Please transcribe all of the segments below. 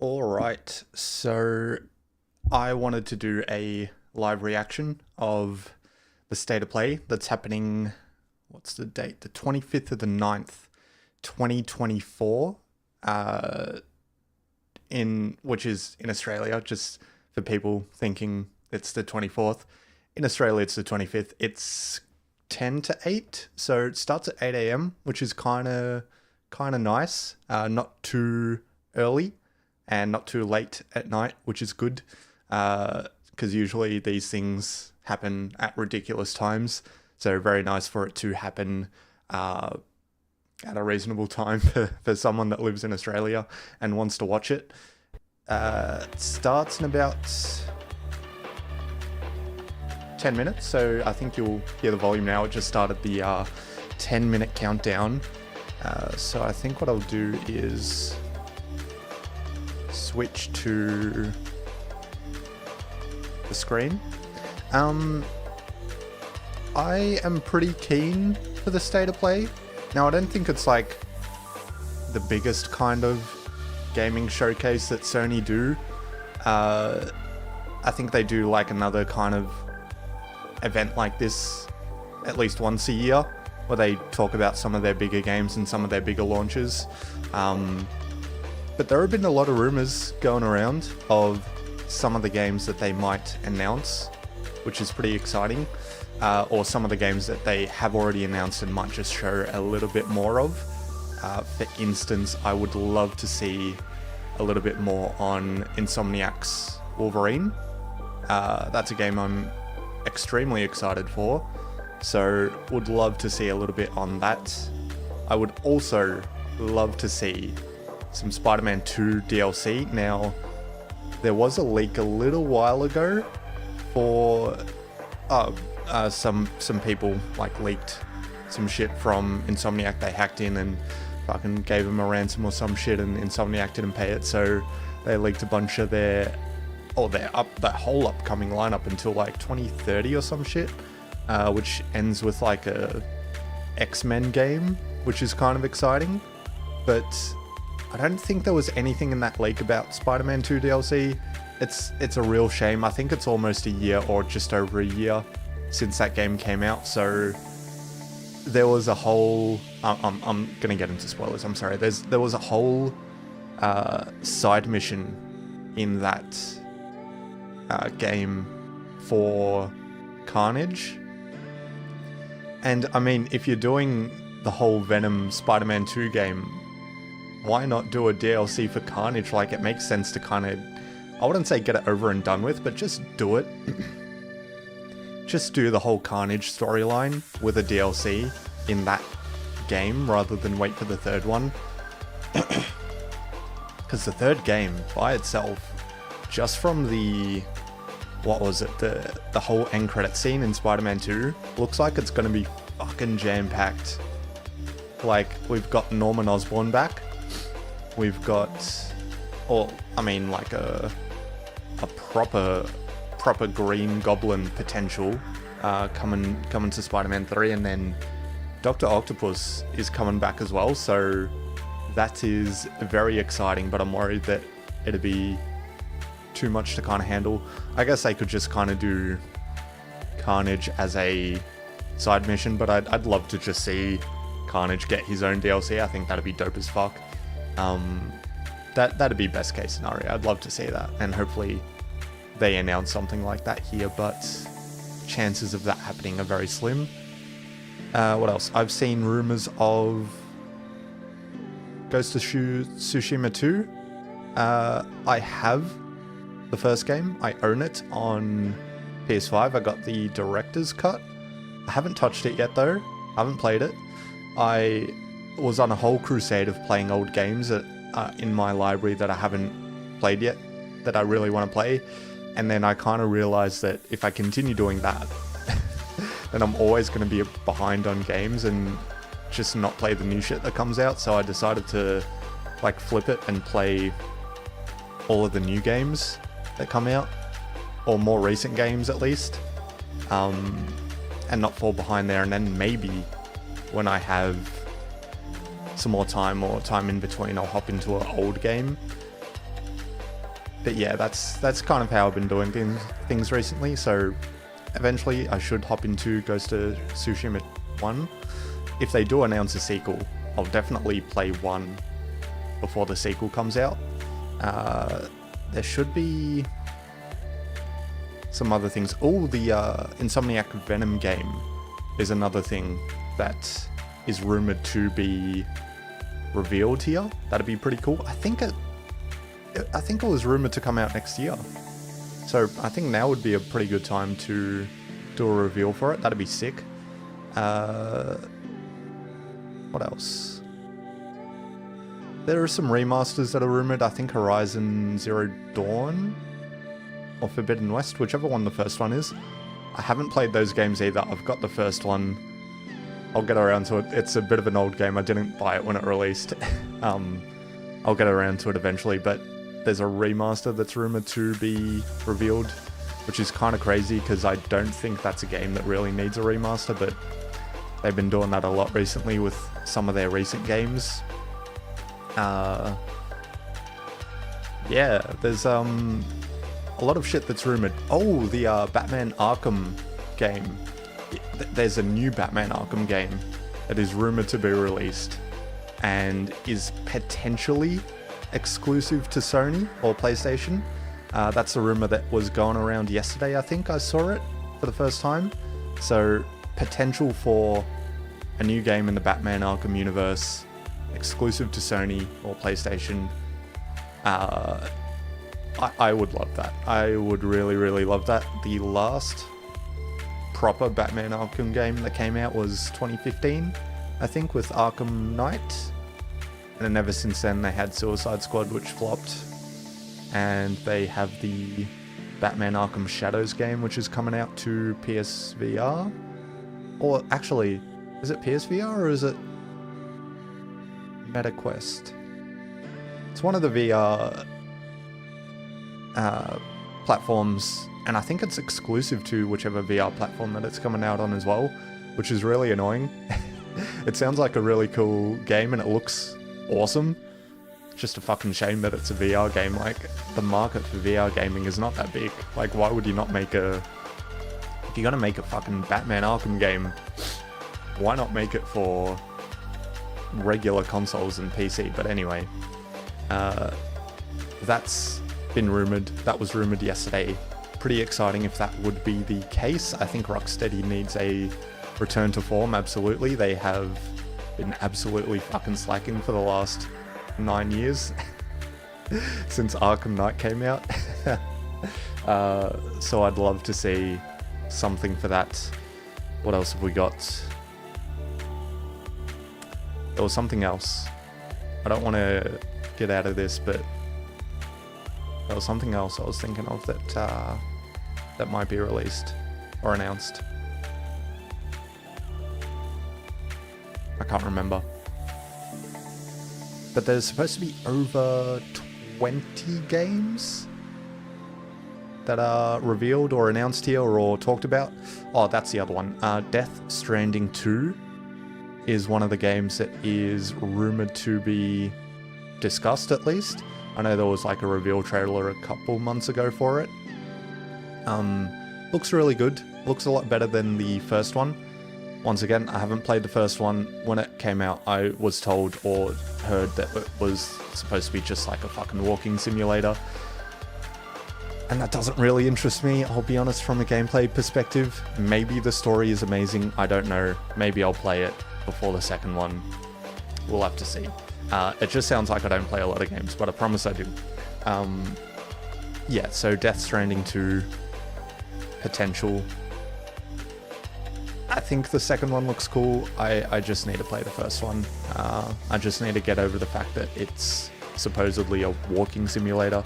All right, so I wanted to do a live reaction of the State of Play that's happening. What's the date? The 25th of the 9th, 2024, in which is in Australia, just for people thinking it's the 24th. In Australia, it's the 25th. It's 10 to 8, so it starts at 8 a.m., which is kind of nice. Not too early and not too late at night, which is good. Because usually these things happen at ridiculous times. So very nice for it to happen at a reasonable time for someone that lives in Australia and wants to watch it. It starts in about 10 minutes, so I think you'll hear the volume now. It just started the 10-minute countdown. So I think what I'll do is switch to the screen. I am pretty keen for the State of Play. Now, I don't think it's like the biggest kind of gaming showcase that Sony do. I think they do like another kind of event like this at least once a year, where they talk about some of their bigger games and some of their bigger launches. But there have been a lot of rumors going around of some of the games that they might announce, which is pretty exciting. Or some of the games that they have already announced and might just show a little bit more of. For instance, I would love to see a little bit more on Insomniac's Wolverine. That's a game I'm extremely excited for, so would love to see a little bit on that. I would also love to see some Spider-Man 2 DLC. Now, there was a leak a little while ago for some people like leaked some shit from Insomniac. They hacked in and fucking gave them a ransom or some shit, and Insomniac didn't pay it, so they leaked a bunch of their whole upcoming lineup until like 2030 or some shit, which ends with like a X-Men game, which is kind of exciting. But I don't think there was anything in that leak about Spider-Man 2 DLC. It's a real shame. I think it's almost a year or just over a year since that game came out, so there was a whole I'm gonna get into spoilers, I'm sorry. There was a whole side mission in that game for Carnage. And I mean, if you're doing the whole Venom Spider-Man 2 game, why not do a DLC for Carnage? Like, it makes sense to kind of, I wouldn't say get it over and done with, but just do it. Just do the whole Carnage storyline with a DLC in that game rather than wait for the third one. Because the third game by itself, just from the, what was it, the whole end credit scene in Spider-Man 2, looks like it's going to be fucking jam-packed. Like, we've got Norman Osborn back. We've got, like a proper Green Goblin potential coming to Spider-Man 3, and then Dr. Octopus is coming back as well, so that is very exciting, but I'm worried that it'd be too much to kind of handle. I guess they could just kind of do Carnage as a side mission, but I'd love to just see Carnage get his own DLC. I think that'd be dope as fuck. That'd be best case scenario. I'd love to see that, and hopefully they announce something like that here, but chances of that happening are very slim. What else? I've seen rumors of Ghost of Tsushima 2. I have the first game. I own it on PS5. I got the director's cut. I haven't touched it yet though. I haven't played it. I was on a whole crusade of playing old games in my library that I haven't played yet, that I really want to play. And then I kind of realized that if I continue doing that, then I'm always going to be behind on games and just not play the new shit that comes out. So I decided to like flip it and play all of the new games that come out, or more recent games at least, and not fall behind there. And then maybe when I have some more time or time in between, I'll hop into an old game. but yeah, that's kind of how I've been doing things recently. So eventually I should hop into Ghost of Tsushima 1. If they do announce a sequel, I'll definitely play 1 before the sequel comes out. There should be some other things. Oh, the Insomniac Venom game is another thing that is rumored to be revealed here. That'd be pretty cool. I think it was rumored to come out next year. So I think now would be a pretty good time to do a reveal for it. That'd be sick. What else? There are some remasters that are rumored. I think Horizon Zero Dawn or Forbidden West, whichever one the first one is. I haven't played those games either. I've got the first one. I'll get around to it. It's a bit of an old game. I didn't buy it when it released. I'll get around to it eventually, but there's a remaster that's rumored to be revealed, which is kind of crazy because I don't think that's a game that really needs a remaster, but they've been doing that a lot recently with some of their recent games. Yeah, there's a lot of shit that's rumored. Oh, the Batman Arkham game. There's a new Batman Arkham game that is rumored to be released and is potentially exclusive to Sony or PlayStation. That's a rumor that was going around yesterday. I think I saw it for the first time. So potential for a new game in the Batman Arkham universe, exclusive to Sony or PlayStation. I would love that. I would really, really love that. The last proper Batman Arkham game that came out was 2015, I think, with Arkham Knight. And then ever since then they had Suicide Squad, which flopped. And they have the Batman Arkham Shadows game, which is coming out to PSVR. Or actually, is it PSVR or is it MetaQuest? It's one of the VR platforms, and I think it's exclusive to whichever VR platform that it's coming out on as well, which is really annoying. It sounds like a really cool game and it looks awesome. Just a fucking shame that it's a VR game. Like, the market for VR gaming is not that big. Like, why would you not make if you're gonna make a fucking Batman Arkham game, why not make it for regular consoles and PC? But anyway, that's been rumored. That was rumored yesterday. Pretty exciting if that would be the case. I think Rocksteady needs a return to form, absolutely. They have been absolutely fucking slacking for the last 9 years since Arkham Knight came out. So I'd love to see something for that. What else have we got? There was something else. I don't want to get out of this, but there was something else I was thinking of that that might be released or announced. I can't remember. But there's supposed to be over 20 games that are revealed or announced here or talked about. Oh, that's the other one. Death Stranding 2 is one of the games that is rumored to be discussed, at least. I know there was like a reveal trailer a couple months ago for it. Looks really good. Looks a lot better than the first one. Once again, I haven't played the first one. When it came out, I was told or heard that it was supposed to be just like a fucking walking simulator. And that doesn't really interest me, I'll be honest, from a gameplay perspective. Maybe the story is amazing, I don't know. Maybe I'll play it before the second one. We'll have to see. It just sounds like I don't play a lot of games, but I promise I do. Yeah, so Death Stranding 2, potential. I think the second one looks cool. I just need to play the first one. I just need to get over the fact that it's supposedly a walking simulator.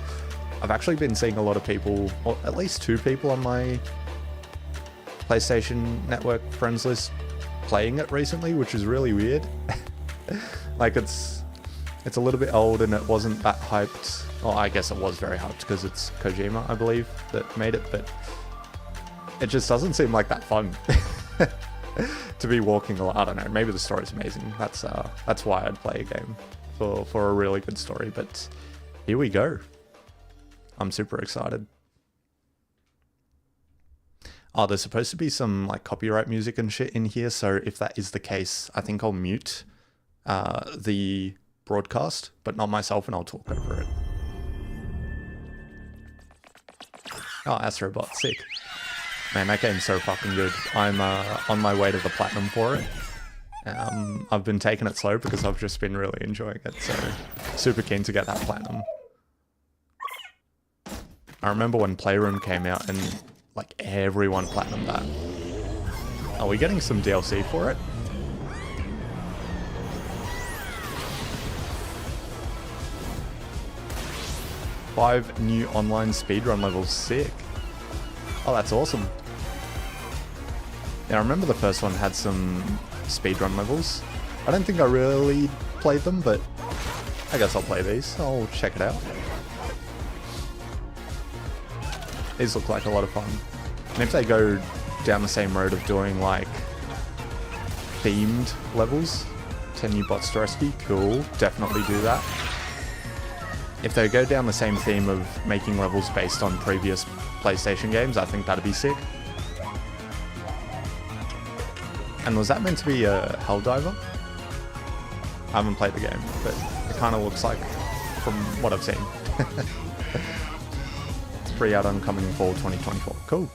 I've actually been seeing a lot of people, or at least 2 people on my PlayStation Network friends list playing it recently, which is really weird. Like, it's a little bit old and it wasn't that hyped. Well, I guess it was very hyped because it's Kojima, I believe, that made it, but it just doesn't seem like that fun. To be walking a lot. I don't know, maybe the story's amazing. That's why I'd play a game, for a really good story. But here we go. I'm super excited. Oh, there's supposed to be some like copyright music and shit in here, so if that is the case, I think I'll mute the broadcast, but not myself, and I'll talk over it. Oh, Astrobot, sick. Man, that game's so fucking good. I'm on my way to the platinum for it. I've been taking it slow because I've just been really enjoying it, so super keen to get that platinum. I remember when Playroom came out and like everyone platinumed that. Are we getting some DLC for it? Five new online speedrun levels, sick. Oh, that's awesome. Yeah, I remember the first one had some speedrun levels. I don't think I really played them, but I guess I'll play these. I'll check it out. These look like a lot of fun. And if they go down the same road of doing like themed levels, 10 new bots to rescue, cool, definitely do that. If they go down the same theme of making levels based on previous PlayStation games, I think that'd be sick. And was that meant to be a Helldiver? I haven't played the game, but it kind of looks like from what I've seen. It's pre-out on coming fall 2024. Cool.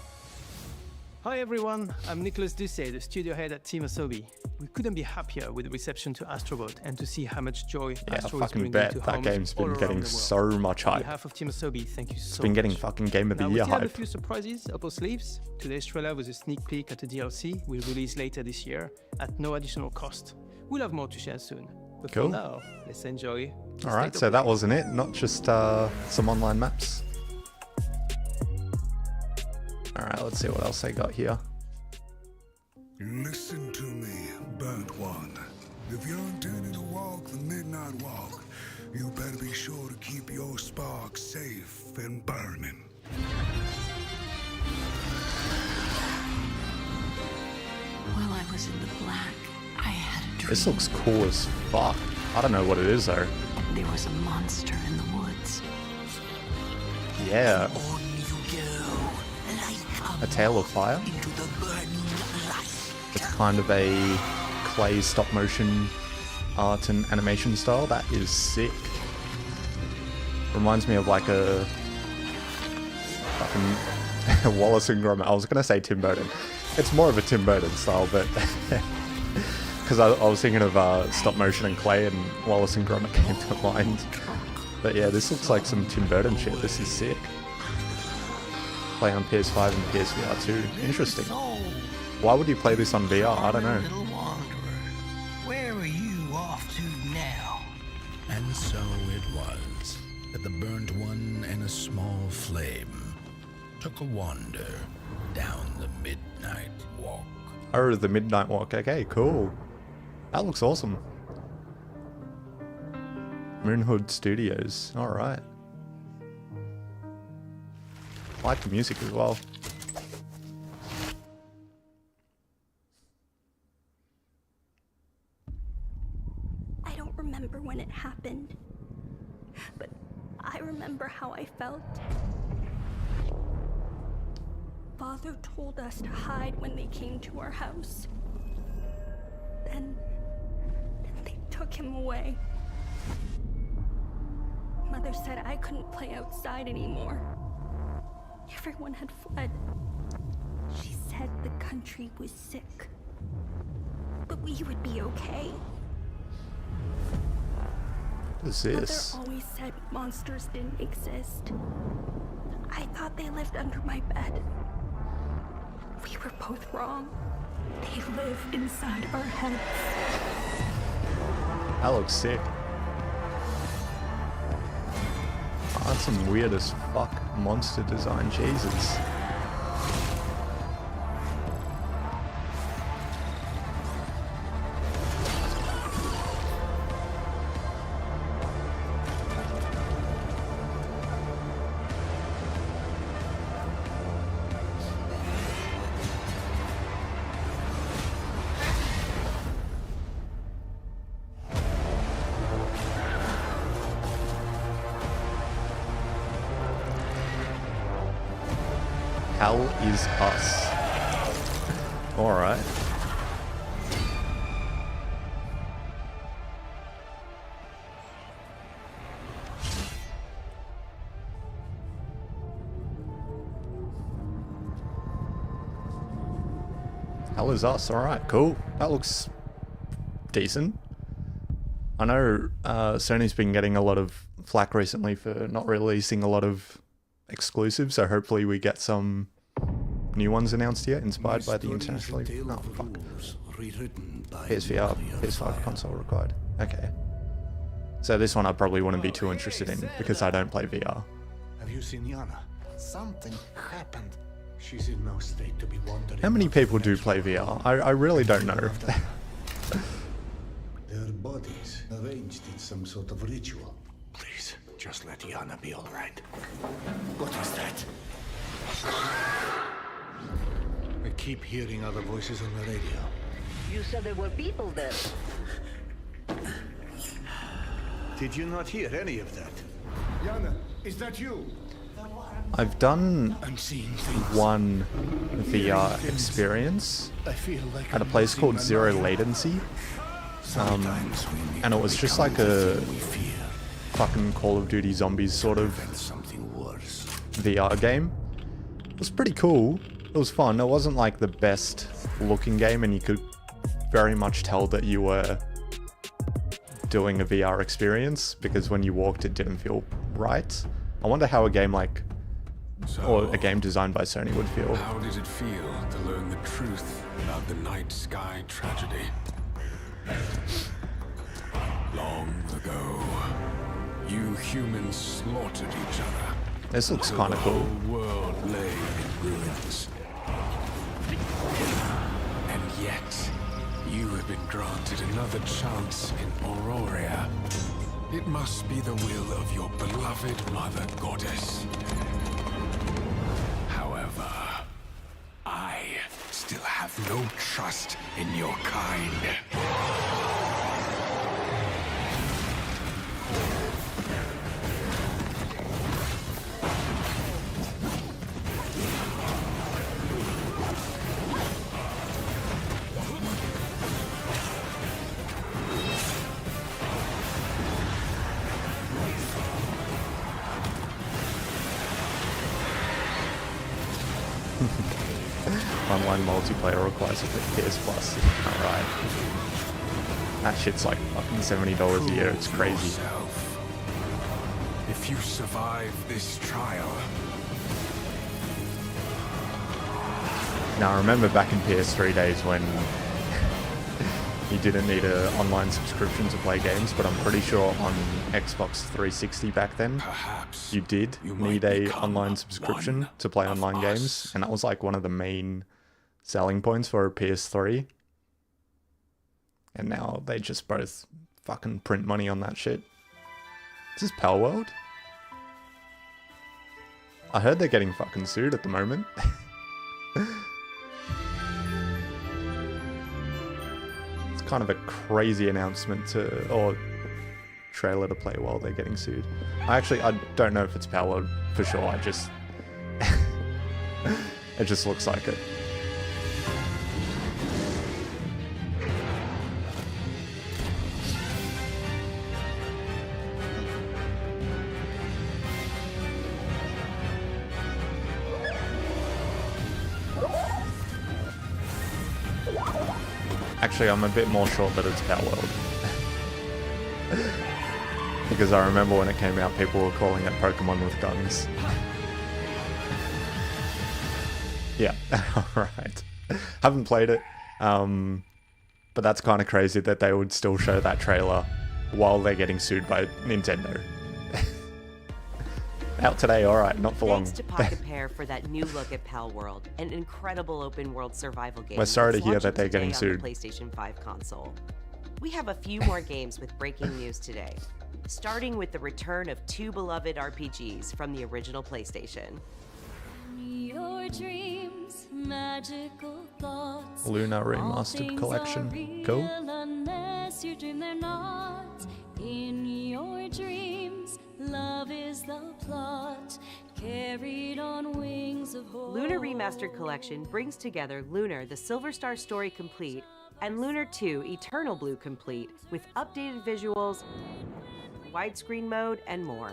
Hi everyone, I'm Nicolas Doucet, the studio head at Team Asobi. We couldn't be happier with the reception to Astrobot and to see how much joy Astro is bringing to that game's been getting so much hype. On behalf of Team Asobi, thank you so much. It's been getting fucking Game of the Year hype. We still have a few surprises up our sleeves. Today's trailer was a sneak peek at a DLC we'll release later this year at no additional cost. We'll have more to share soon. But cool. For now, let's enjoy. Alright, so that wasn't it, not just some online maps. Alright, let's see what else they got here. Listen to me, burnt one. If you're intending to walk the midnight walk, you better be sure to keep your spark safe and burning. While I was in the black, I had a dream. This looks cool as fuck. I don't know what it is though. There was a monster in the woods. Yeah. On you go, like A Tale of Fire? into the burning light. It's kind of a clay stop motion art and animation style. That is sick. Reminds me of like a fucking Wallace and Gromit. I was gonna say Tim Burton. It's more of a Tim Burton style, but because I was thinking of stop motion and clay, and Wallace and Gromit came to mind. But yeah, this looks like some Tim Burton shit. This is sick. Play on PS5 and PSVR 2. Interesting. Why would you play this on VR? I don't know. Little wanderer, where are you off to now? And so it was that the burnt one and a small flame took a wander down the midnight walk. Oh, the Midnight Walk. Okay, cool. That looks awesome. Moonhood Studios. Alright. I like the music as well. I don't remember when it happened, but I remember how I felt. Father told us to hide when they came to our house. Then they took him away. Mother said I couldn't play outside anymore. Everyone had fled. She said the country was sick, but we would be okay. What is this? Mother always said monsters didn't exist. I thought they lived under my bed. We were both wrong. They live inside our heads. That looks sick. Oh, that's some weird as fuck monster design. Jesus. Hell is Us. Alright. Hell is Us. Alright, cool. That looks decent. I know Sony's been getting a lot of flack recently for not releasing a lot of exclusives, so hopefully we get some new ones announced here, inspired by the internationally... Oh, fuck. PSVR, PS5 console required. Okay. So this one I probably wouldn't be too interested in, because I don't play VR. Have you seen Yana? Something happened. She's in no state to be wandering. How many people do play VR? I really don't know. Their bodies arranged in some sort of ritual. Please, just let Yana be all right. What is that? I keep hearing other voices on the radio. You said there were people there. Did you not hear any of that? Yana, is that you? I've done I'm seeing things. one VR experience I feel like at a I'm place losing called my Zero mind. Latency, Sometimes we need and it to was just become like the a thing we fear. fucking Call of Duty Zombies sort of And something worse. VR game. It was pretty cool. It was fun. It wasn't like the best looking game, and you could very much tell that you were doing a VR experience, because when you walked it didn't feel right. I wonder how a game like, or a game designed by Sony would feel. How did it feel to learn the truth about the night sky tragedy? Long ago, you humans slaughtered each other. This looks until kind of the cool. whole world lay in ruins. And yet, you have been granted another chance in Auroria. It must be the will of your beloved mother goddess. However, I still have no trust in your kind. Online multiplayer requires a PS Plus. Alright. That shit's like fucking $70 a year. It's crazy. Yourself. If you survive this trial, Now I remember back in PS3 days when you didn't need an online subscription to play games, but I'm pretty sure on Xbox 360 back then, perhaps you did you might need a become online subscription one to play of online games, us. and that was like one of the main selling points for a PS3. And now they just both fucking print money on that shit. Is this Power World? I heard they're getting fucking sued at the moment. It's kind of a crazy announcement to, or trailer to play while they're getting sued. I don't know if it's Power World for sure. I just, it just looks like it. Actually, I'm a bit more sure that it's Power World. Because I remember when it came out, people were calling it Pokemon with guns. Yeah, alright. Haven't played it, but that's kind of crazy that they would still show that trailer while they're getting sued by Nintendo. Out today, alright, not for long. Thanks to Pocket Pair for that new look at Pal World, an incredible open world survival game. We're sorry to that's hear launching that they're getting today on sued. the PlayStation 5 console. We have a few more games with breaking news today, starting with the return of two beloved RPGs from the original PlayStation. Your dreams, magical thoughts. Luna All Remastered things Collection. are Cool. real unless you dream they're not. In your dreams, love is the plot. carried on wings of hope. Lunar Remastered Collection brings together Lunar the Silver Star Story Complete and Lunar 2 Eternal Blue Complete with updated visuals, widescreen mode, and more.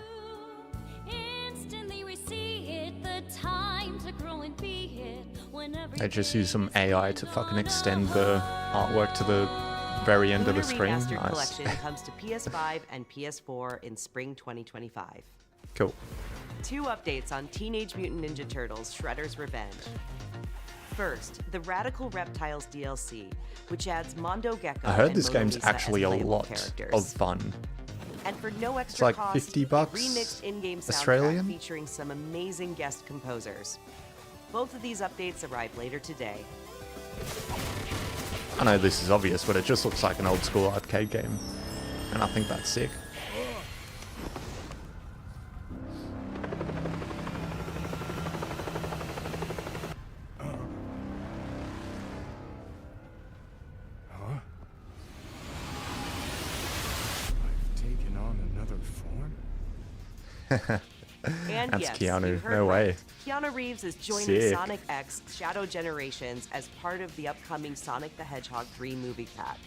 Instantly we see it, the time to grow and be it. They just use some AI to fucking extend the artwork to the very end of the screen. Lunar Remastered Nice. Collection comes to PS5 and PS4 in spring 2025. Cool. 2 updates on Teenage Mutant Ninja Turtles Shredder's Revenge. First, the Radical Reptiles DLC, which adds Mondo Gecko I heard and this Mona game's Lisa actually a as playable lot characters. of fun. And for no It's extra like cost, $50 remixed in-game soundtrack Australian? featuring some amazing guest composers. Both of these updates arrive later today. I know this is obvious, but it just looks like an old school arcade game. And I think that's sick. Taken on another form? And That's yes, Keanu. you heard No way. right. Keanu Reeves is joining Sick. Sonic X Shadow Generations as part of the upcoming Sonic the Hedgehog 3 movie pack.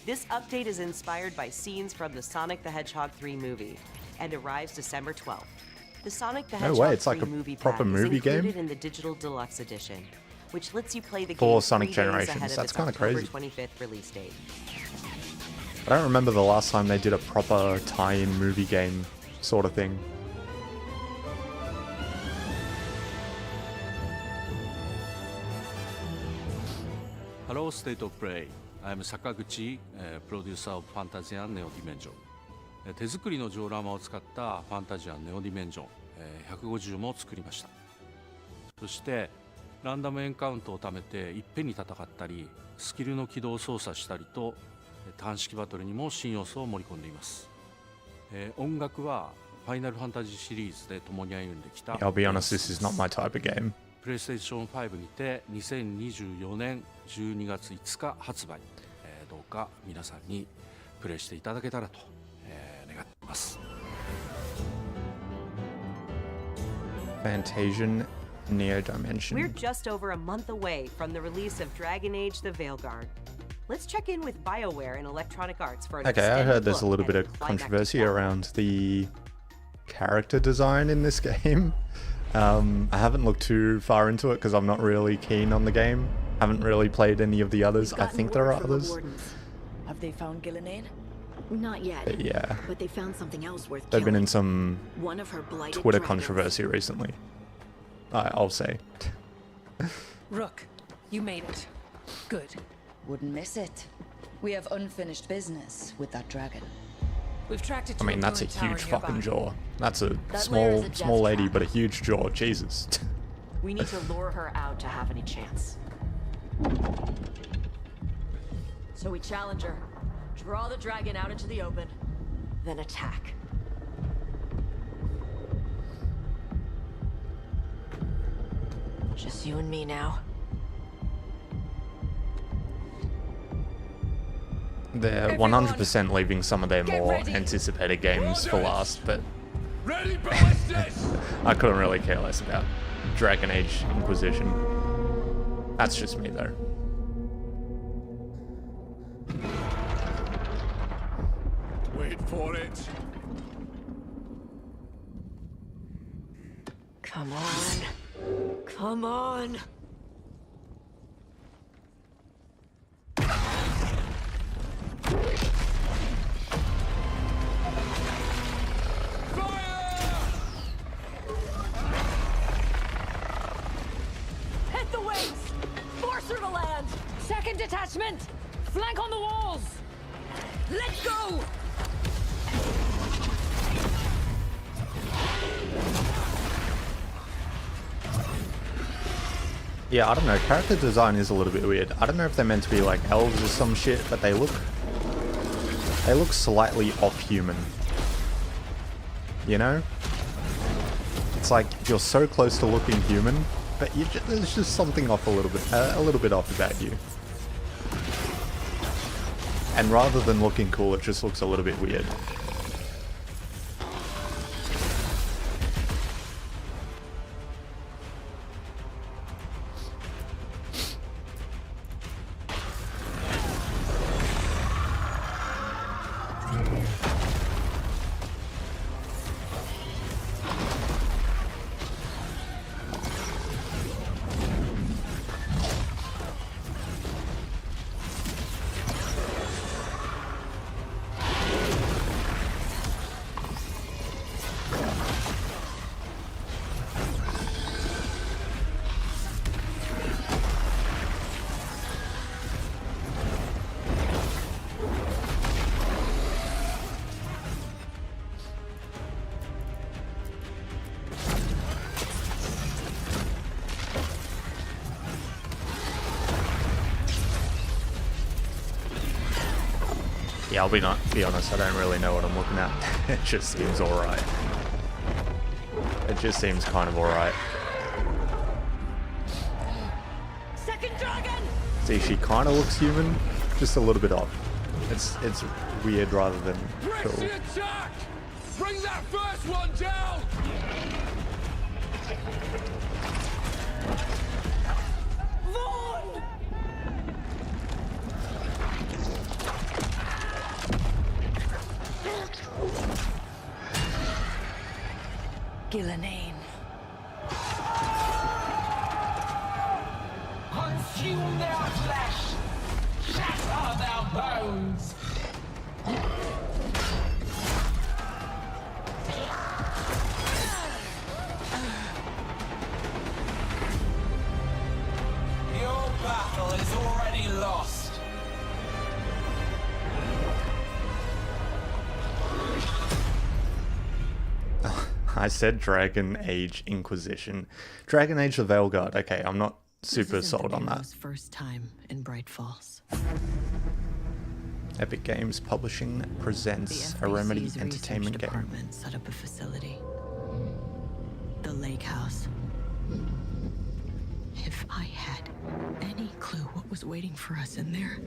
This update is inspired by scenes from the Sonic the Hedgehog 3 movie and arrives December 12th. The Sonic the No Hedgehog way, it's 3 like a movie proper pack movie is included game? in the digital deluxe edition, which lets you play the For game Sonic 3 days Generations. ahead of That's its kinda October crazy. 25th release date. I don't remember the last time they did a proper tie-in movie game sort of thing. Hello, State of Play. I'm Sakaguchi, プロデューサー of Fantasy and Neo Dimension。手作りのジオラマを使ったファンタジアンネオディメンジョン150も作りました。そしてランダムエンカウントを貯めていっぺんに戦ったり、スキルの起動を操作したりと単式バトルにも新要素を盛り込んでいます。音楽はファイナルファンタジーシリーズで共に歩んできた I'll be honest, this is not my type of game. プレイステーション5にて2024年12月5日発売、どうか皆さんにプレイしていただけたらと、願っています。 Fantasian Neo We're Dimension. just over a month away from the release of Dragon Age the Veilguard. Let's check in with BioWare and Electronic Arts for an Okay, I extended heard there's a look little bit at of Flyback to controversy Chapel. around the character design in this game. I haven't looked too far into it because I'm not really keen on the game. Haven't really played any of the others. I think there are others. Have they found Gillenane? Not yet. But yeah, But they found something else worth they've been killing. in some One of her blighted Twitter dragons. controversy recently. I'll say. Rook, you made it. Good. Wouldn't miss it. We have unfinished business with that dragon. We've tracked it to I mean, a that's a ruined tower huge fucking nearby. jaw. That's a That lair is small a death lady, trap. but a huge jaw. Jesus. We need to lure her out to have any chance. So we challenge her, draw the dragon out into the open, then attack. Just you and me now. They're 100% leaving some of their more anticipated games for last, but I couldn't really care less about Dragon Age Inquisition. That's just me though. Wait for it. Come on. Come on. Hit the wings! Force her to land! Second detachment! Flank on the walls! Let's go! Yeah, I don't know. Character design is a little bit weird. I don't know if they're meant to be like elves or some shit, but they look slightly off-human. You know? It's like you're so close to looking human, but there's just something off a little bit off about you. And rather than looking cool, it just looks a little bit weird. Yeah, I'll be honest, I don't really know what I'm looking at. It just seems alright. It just seems kind of alright. Second dragon! See, she kind of looks human, just a little bit off. It's weird rather than cool. Press the attack! Bring that first one down! Vaughn! Gillenane. Consume their flesh! Shatter their bones! Your battle is already lost. I said Dragon Age Inquisition. Dragon Age the Veilguard. Okay, I'm not super sold on that. First time in Bright Falls. Epic Games Publishing presents a Remedy FBC's entertainment research game. department set up a facility. The Lake House. If I had any clue what was waiting for us in there,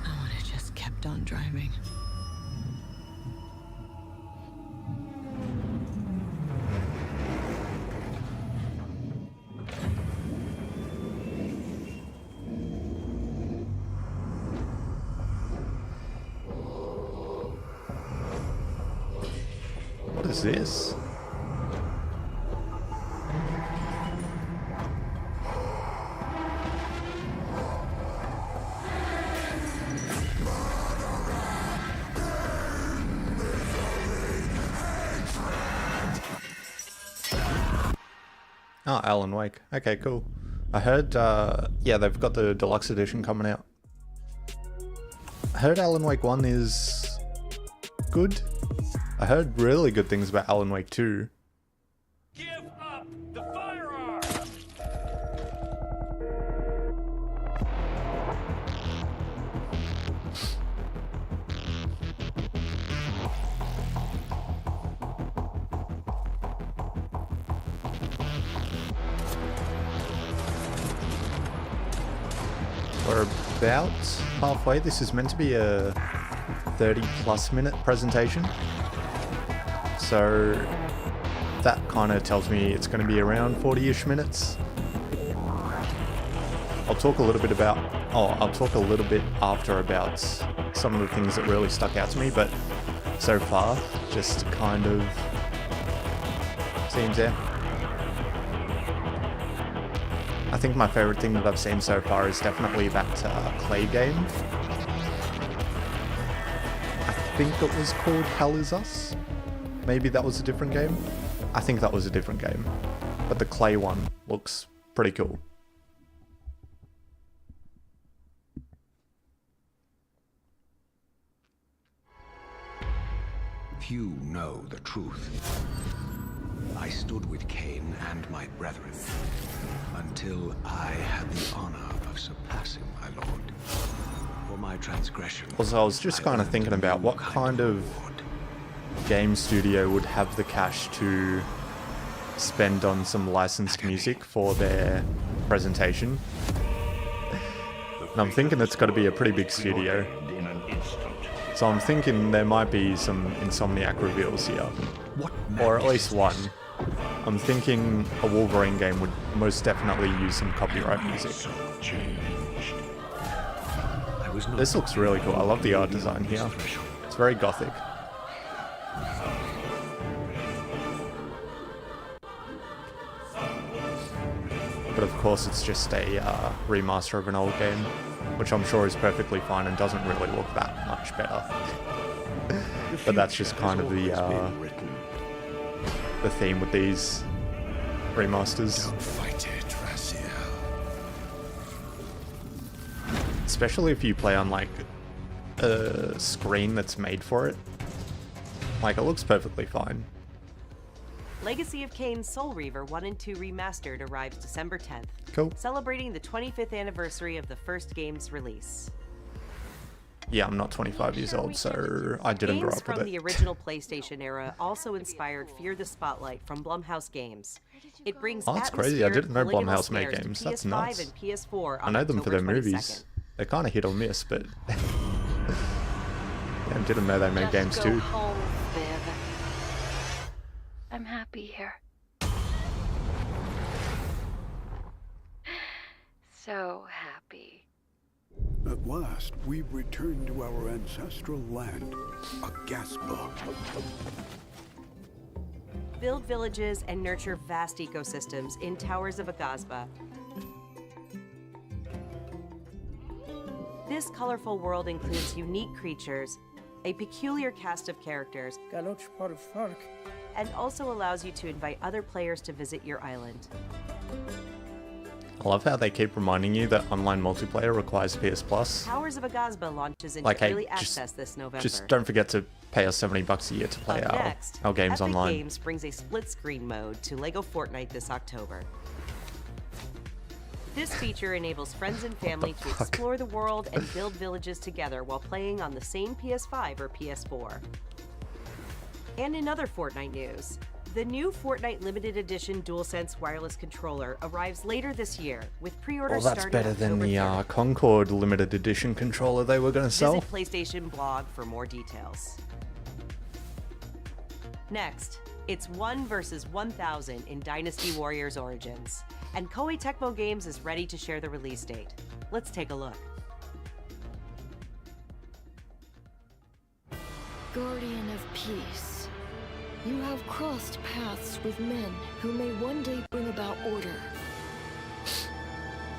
I would have just kept on driving. What is this? Oh, Alan Wake. Okay, cool. I heard, yeah, they've got the deluxe edition coming out. I heard Alan Wake 1 is good. I heard really good things about Alan Wake 2. Give up the firearm! We're about halfway. This is meant to be a 30+ minute presentation. So that kind of tells me it's going to be around 40-ish minutes. I'll talk a little bit about, I'll talk a little bit after about some of the things that really stuck out to me, but so far, just kind of seems there. I think my favorite thing that I've seen so far is definitely that clay game. I think it was called Hell Is Us. Maybe that was a different game. I think that was a different game. But the clay one looks pretty cool. Few know the truth. I stood with Cain and my brethren until I had the honor of surpassing my lord. For my transgression. Also, I was just kind of thinking about what kind of game studio would have the cash to spend on some licensed music for their presentation. And I'm thinking it's got to be a pretty big studio. So I'm thinking there might be some Insomniac reveals here. Or at least one. I'm thinking a Wolverine game would most definitely use some copyright music. This looks really cool. I love the art design here. It's very gothic. But of course it's just a remaster of an old game, which I'm sure is perfectly fine and doesn't really look that much better. But that's just kind of the theme with these remasters. Don't fight it, Raziel. Especially if you play on like a screen that's made for it. Like, it looks perfectly fine. Legacy of Kain Soul Reaver 1 and 2 Remastered arrives December 10th. Cool. Celebrating the 25th anniversary of the first game's release. yeah, I'm not 25 years old, so I didn't grow Games up with from it. the original PlayStation era also inspired Fear the Spotlight from Blumhouse Games. It brings Oh, that's crazy. I didn't know polygonal Blumhouse made scares to games. That's PS5 nuts. and PS4 I on know them for their October movies. 22nd. They're kind of hit or miss, but yeah, I didn't know they made games Just too. go home, Viv. I'm happy here. So happy. At last, we've returned to our ancestral land, Agasba. Build villages and nurture vast ecosystems in Towers of Agasba. This colorful world includes unique creatures, a peculiar cast of characters, and also allows you to invite other players to visit your island. I love how they keep reminding you that online multiplayer requires PS Plus. Towers of Agasba launches into Like, hey, early access this November. Just don't forget to pay us $70 a year to play Up next, our games Epic online. Games brings a split-screen mode to LEGO Fortnite this October. This feature enables friends and family to explore the world and build villages together while playing on the same PS5 or PS4. And in other Fortnite news, the new Fortnite Limited Edition DualSense wireless controller arrives later this year, with pre-orders Well, that's starting better than October the Concord limited edition controller they were going to sell. Visit PlayStation blog for more details. Next, it's 1 versus 1,000 in Dynasty Warriors Origins, and Koei Tecmo Games is ready to share the release date. Let's take a look. Guardian of Peace, you have crossed paths with men who may one day bring about order.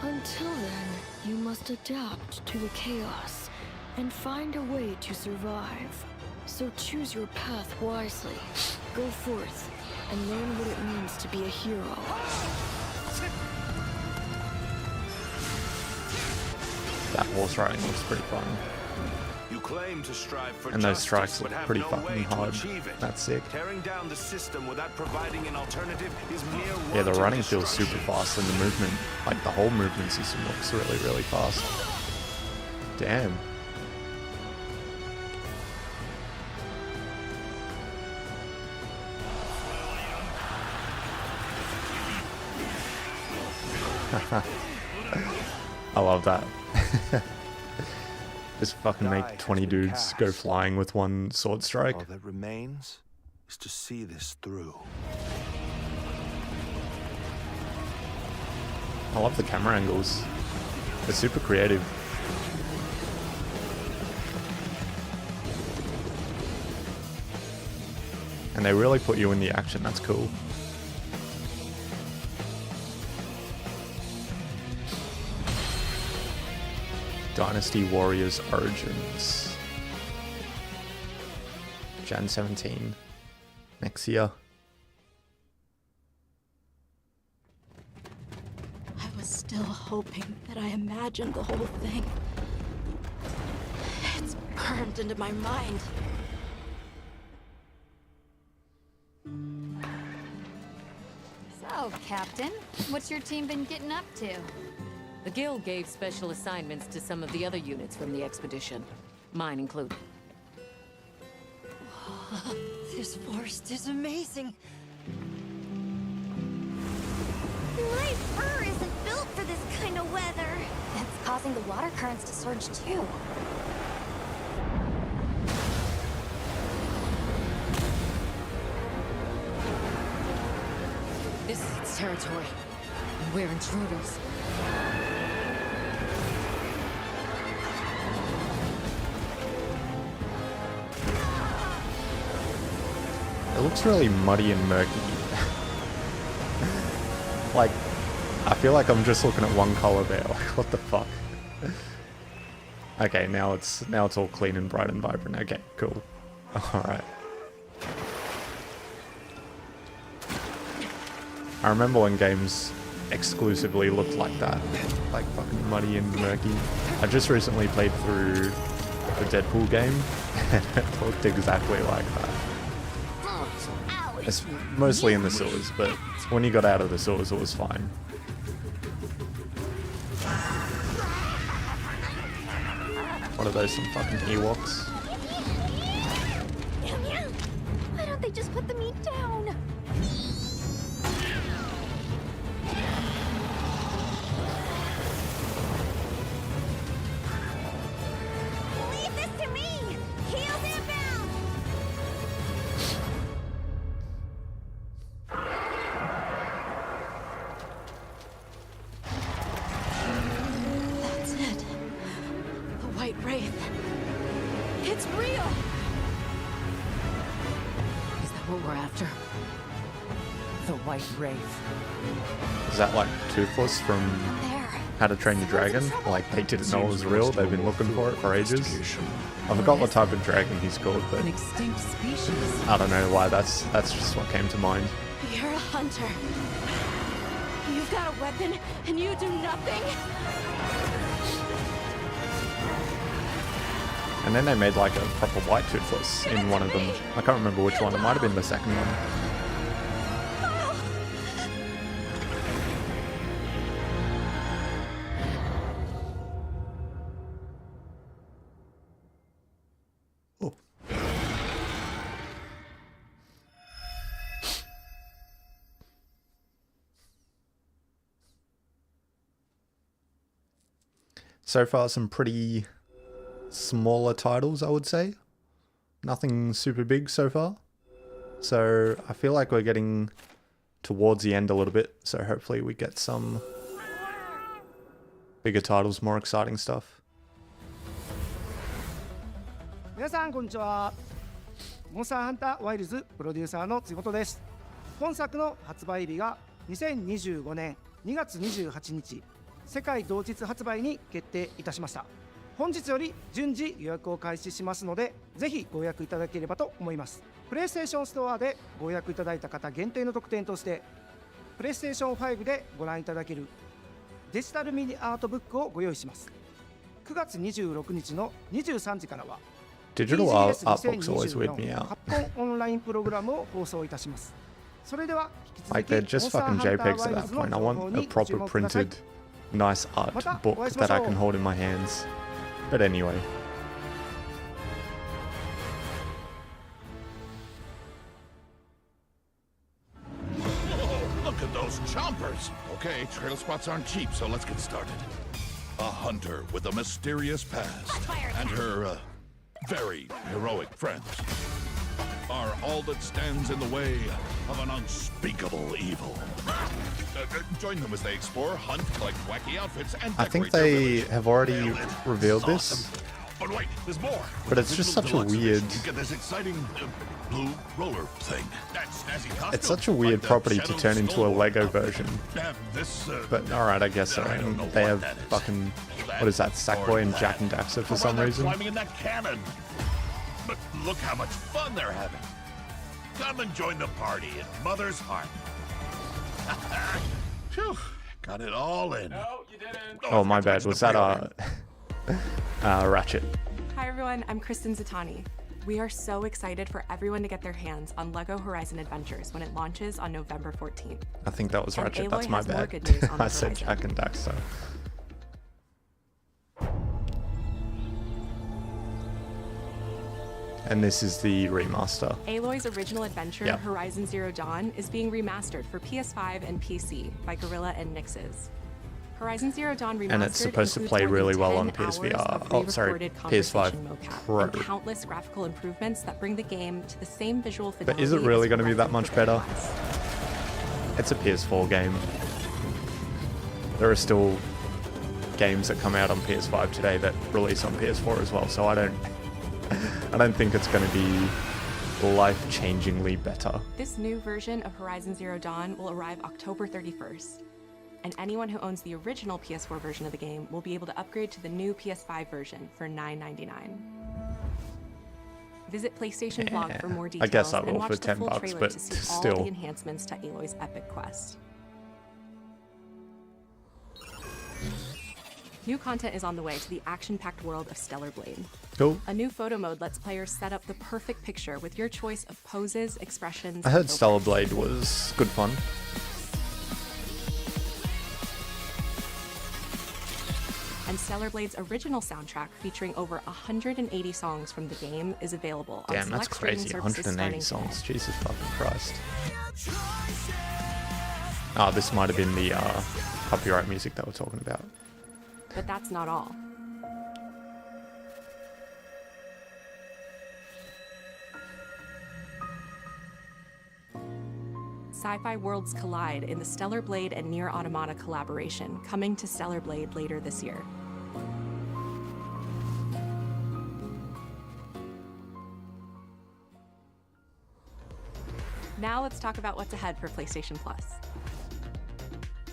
Until then, you must adapt to the chaos and find a way to survive. So choose your path wisely. Go forth and learn what it means to be a hero. That horse riding looks pretty fun. You claim to strive for And those justice, strikes but look have pretty no fucking way to hard. achieve it. That's sick. Tearing down the system without providing an alternative is mere Yeah, the wanton running feels destruction. super fast, and the movement, like the whole movement system looks really, really fast. Damn. I love that. Just fucking make 20 dudes go flying with one sword strike. All that remains is to see this through. I love the camera angles. They're super creative. And they really put you in the action, that's cool. Dynasty Warriors Origins. Jan 17. Next year. I was still hoping that I imagined the whole thing. It's burned into my mind. So, Captain, what's your team been getting up to? The Guild gave special assignments to some of the other units from the expedition, mine included. This forest is amazing. My fur isn't built for this kind of weather. That's causing the water currents to surge too. This is its territory, and we're intruders. It looks really muddy and murky. Like, I feel like I'm just looking at one color there. Like, what the fuck? Okay, now it's all clean and bright and vibrant. Okay, cool. All right. I remember when games exclusively looked like that, like fucking muddy and murky. I just recently played through the Deadpool game, and it looked exactly like that. It's mostly in the sewers, but when you got out of the sewers, it was fine. What are those, some fucking Ewoks? Why don't they just put the meat down? Leave this to me! Heels inbound! That's it. The White Wraith. It's real! Is that what we're after? The White Wraith. Is that like Toothless from How to Train Your Dragon? Like they didn't know it was real, they've been looking for it for ages. I forgot what type of dragon he's called, but An extinct species. I don't know why, that's just what came to mind. You're a hunter. You've got a weapon, and you do nothing? And then they made like a proper white Toothless in one of them. I can't remember which one, it might have been the second one. So far, some pretty smaller titles, I would say. Nothing super big so far. So I feel like we're getting towards the end a little bit. So hopefully we get some bigger titles, more exciting stuff. 皆さんこんにちは。モンスターハンターワイルズプロデューサーの杉本です。本作の発売日が2025年2月28日。世界同日発売に決定いたしました。本日より順次予約を開始しますので、ぜひご予約いただければと思います。プレイステーションストアでご予約いただいた方限定の特典として、プレイステーション5でご覧いただけるデジタルミニアートブックをご用意します。9月26日の23時からは Digital art books always weird me out. カプコンオンラインプログラムを放送いたします。それでは引き続 Like き they're just fucking JPEGs at that point. I want a proper printed, nice art book that I can hold in my hands. But anyway. Look at those chompers! Okay, trail spots aren't cheap, so let's get started. A hunter with a mysterious past and her, very heroic friends are all that stands in the way of an unspeakable evil. Join them as they explore, hunt, collect wacky outfits, and I think they have already revealed this. But wait, there's more. But it's just such a weird... You get this exciting blue roller thing. That's snazzy costume. It's such a weird property to turn into a Lego version. This, but alright, I guess so. And they have fucking... What is that? Sackboy and Jack and Daxter for some reason. Climbing in that cannon. But look how much fun they're having. Come and join the party in Mother's Heart. Phew, got it all in. No, you didn't. Oh, my bad. Was that Ratchet? Hi everyone, I'm Kristen Zatani. We are so excited for everyone to get their hands on LEGO Horizon Adventures when it launches on November 14th. I think that was And Ratchet. Aloy That's my has more bad. good news on the I said horizon. Jack and Daxter. And this is the remaster. Aloy's original adventure, Yeah. Horizon Zero Dawn, is being remastered for PS5 and PC by Guerrilla and Nixes. Horizon Zero Dawn Remastered And it's supposed to includes play more than really well 10 on hours PSVR. of Oh, sorry, re-recorded PS5 conversation mocap Pro. and countless graphical improvements that bring the game to the same visual fidelity. But is it really as going to be that Horizon much Forbidden better? West. It's a PS4 game. There are still games that come out on PS5 today that release on PS4 as well, so I don't think it's going to be life-changingly better. This new version of Horizon Zero Dawn will arrive October 31st, and anyone who owns the original PS4 version of the game will be able to upgrade to the new PS5 version for $9.99. Visit PlayStation Blog for more I details guess I and will watch for the 10 full bucks, trailer but to see all still. the enhancements to Aloy's epic quest. New content is on the way to the action-packed world of Stellar Blade. Cool. A new photo mode lets players set up the perfect picture with your choice of poses, expressions, I and heard filters. Stellar Blade was good fun. And Stellar Blade's original soundtrack, featuring over 180 songs from the game, is available on Damn, that's select streaming crazy. services 180 starting songs. Jesus fucking Christ. Oh, this might have been the copyright music that we're talking about. But that's not all. Sci-fi worlds collide in the Stellar Blade and Nier Automata collaboration, coming to Stellar Blade later this year. Now let's talk about what's ahead for PlayStation Plus.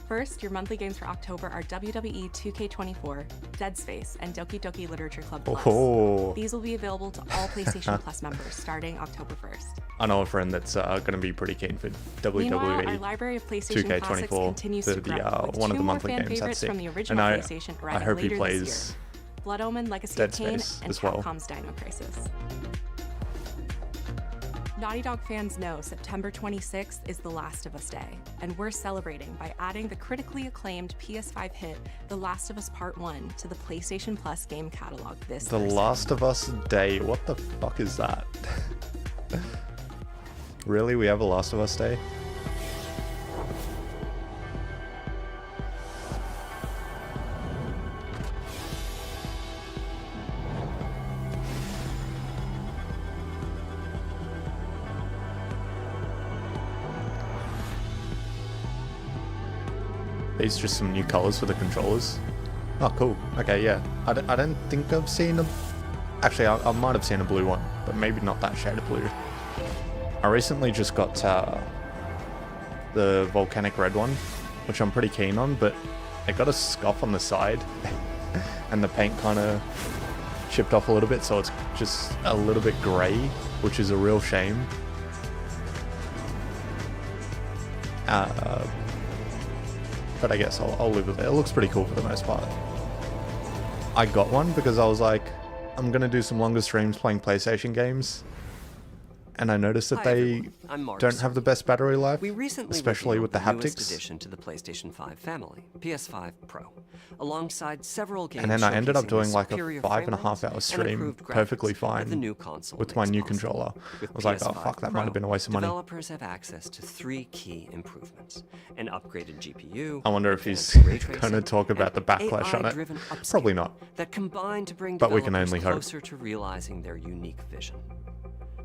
First, your monthly games for October are WWE 2K24, Dead Space, and Doki Doki Literature Club Plus. Oh. These will be available to all PlayStation Plus members starting October 1st. I know a friend that's going to be pretty keen for Meanwhile, our WWE library of PlayStation Classics 2K24, continues to grow, with one of the two more monthly fan games. favorites That's from it. the original And PlayStation I arriving hope he later this plays year. Blood Omen, Legacy Dead of Kain, Space and as well. Capcom's Dino Crisis. Naughty Dog fans know September 26th is The Last of Us Day, and we're celebrating by adding the critically acclaimed PS5 hit The Last of Us Part 1 to the PlayStation Plus game catalog this The Thursday. Last of Us Day. What the fuck is that? Really? We have a Last of Us Day? These are just some new colors for the controllers. Oh, cool. Okay, yeah. I don't think I've seen a... Actually, I might have seen a blue one, but maybe not that shade of blue. I recently just got the volcanic red one, which I'm pretty keen on, but it got a scuff on the side, and the paint kind of chipped off a little bit, so it's just a little bit grey, which is a real shame. But I guess I'll live with it. It looks pretty cool for the most part. I got one because I was like, I'm going to do some longer streams playing PlayStation games. And I noticed that they don't have the best battery life, especially with the haptics. Addition to the PlayStation 5 family, PS5 Pro, alongside several games. And then I ended up showcasing doing the like a superior 5.5 hour and stream improved perfectly graphics fine that the new console with my makes new possible. controller. With I was like, oh PS5 fuck, that Pro, might have been a waste of money. Developers have access to 3 key improvements: an upgraded GPU. I wonder if he's advanced ray going to tracing, talk about the backlash on it. AI-driven upscaling Probably not. That combine to bring But we can developers only hope. closer to realizing their unique vision.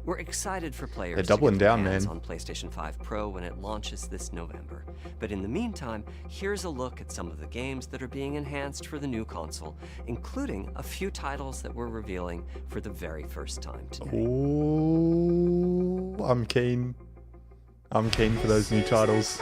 We're excited for players They're doubling to get their down, hands man. on PlayStation 5 Pro when it launches this November. But in the meantime, here's a look at some of the games that are being enhanced for the new console, including a few titles that we're revealing for the very first time today. Ooh, I'm keen. I'm keen for those new titles.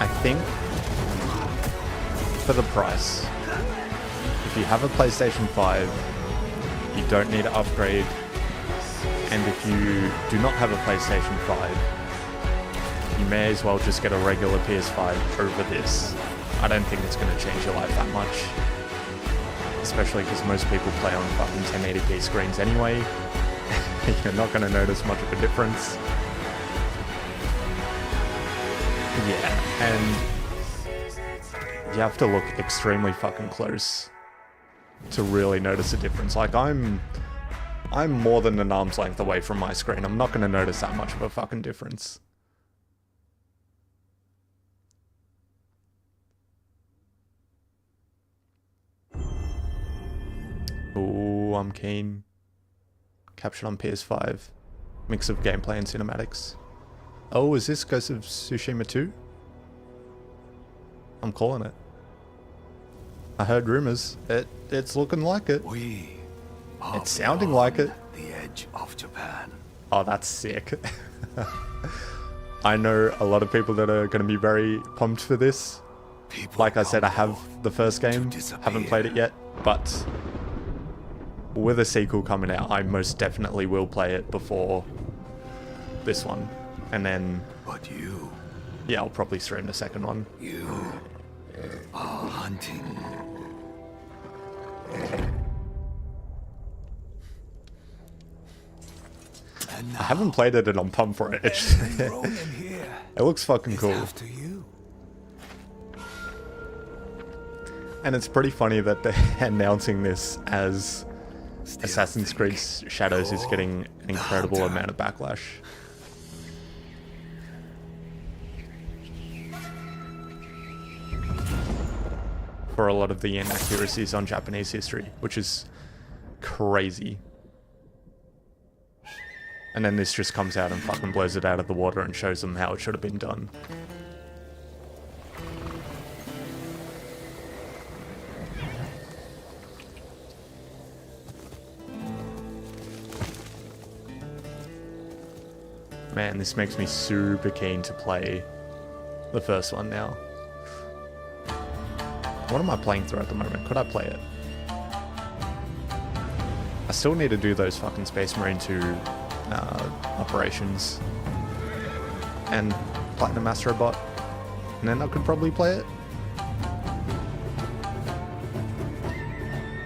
I think for the price, if you have a PlayStation 5, you don't need to upgrade, and if you do not have a PlayStation 5, you may as well just get a regular PS5 over this. I don't think it's going to change your life that much, especially because most people play on fucking 1080p screens anyway. You're not going to notice much of a difference. Yeah, and you have to look extremely fucking close to really notice a difference. Like, I'm more than an arm's length away from my screen. I'm not going to notice that much of a fucking difference. Ooh, I'm keen. Captured on PS5. Mix of gameplay and cinematics. Oh, is this Ghost of Tsushima 2? I'm calling it. I heard rumors. It's looking like it. It's sounding like it. The edge of Japan. Oh, that's sick. I know a lot of people that are going to be very pumped for this. Like I said, I have the first game, haven't played it yet, but with a sequel coming out, I most definitely will play it before this one. And then... But you... Yeah, I'll probably stream the second one. You are hunting. I haven't played it and I'm pumped for it. It looks fucking cool. After you. And it's pretty funny that they're announcing this as Assassin's Creed Shadows is getting an incredible amount of backlash. For a lot of the inaccuracies on Japanese history, which is crazy. And then this just comes out and fucking blows it out of the water and shows them how it should have been done. Man, this makes me super keen to play the first one now. What am I playing through at the moment? Could I play it? I still need to do those fucking Space Marine 2 operations. And Platinum Astrobot. And then I could probably play it.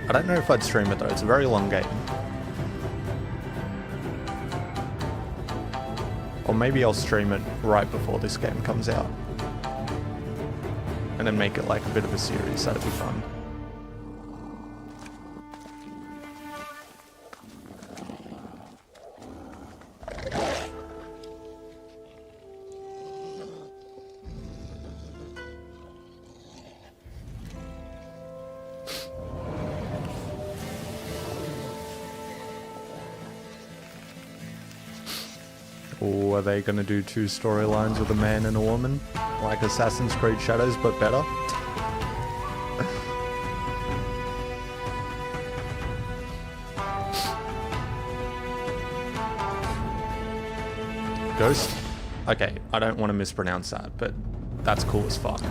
I don't know if I'd stream it though, it's a very long game. Or maybe I'll stream it right before this game comes out. And then make it like a bit of a series, that'd be fun. Or are they going to do 2 storylines with a man and a woman? Like Assassin's Creed Shadows, but better? Ghost? Okay, I don't want to mispronounce that, but that's cool as fuck.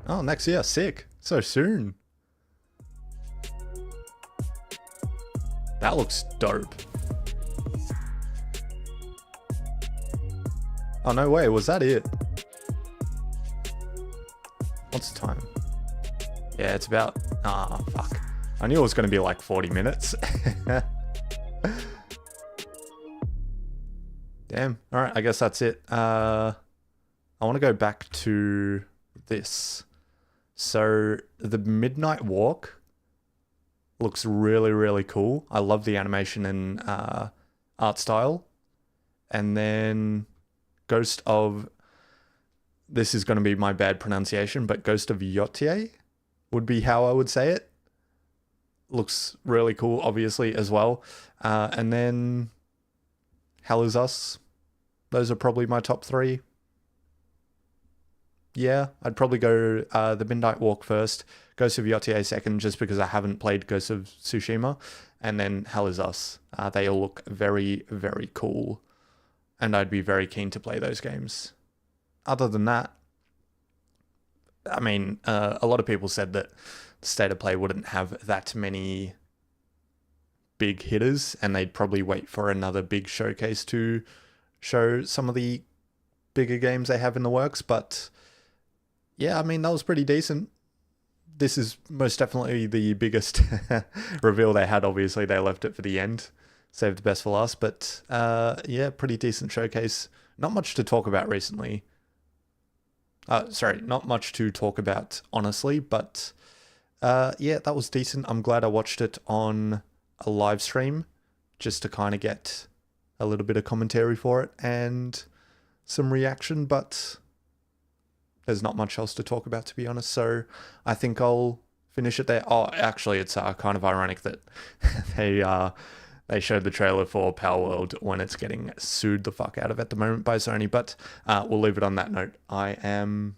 Oh, next year. Sick. So soon. That looks dope. Oh, no way. Was that it? What's the time? Yeah, it's about... Ah, fuck. I knew it was going to be like 40 minutes. Damn. Alright, I guess that's it. I want to go back to this. So, the Midnight Walk looks really, really cool. I love the animation and art style. And then Ghost of... This is going to be my bad pronunciation, but Ghost of Yotei would be how I would say it. Looks really cool, obviously, as well. And then Hell Is Us. Those are probably my top 3. Yeah, I'd probably go the Midnight Walk first, Ghost of Yotei second, just because I haven't played Ghost of Tsushima, and then Hell Is Us. They all look very, very cool, and I'd be very keen to play those games. Other than that, I mean, a lot of people said that State of Play wouldn't have that many big hitters, and they'd probably wait for another big showcase to show some of the bigger games they have in the works, but yeah, I mean, that was pretty decent. This is most definitely the biggest reveal they had. Obviously, they left it for the end. Saved the best for last. But yeah, pretty decent showcase. Not much to talk about recently. Sorry, not much to talk about, honestly. But yeah, that was decent. I'm glad I watched it on a live stream just to kind of get a little bit of commentary for it and some reaction. But there's not much else to talk about, to be honest, so I think I'll finish it there. Oh, actually, it's kind of ironic that they showed the trailer for Power World when it's getting sued the fuck out of at the moment by Sony, but we'll leave it on that note. I am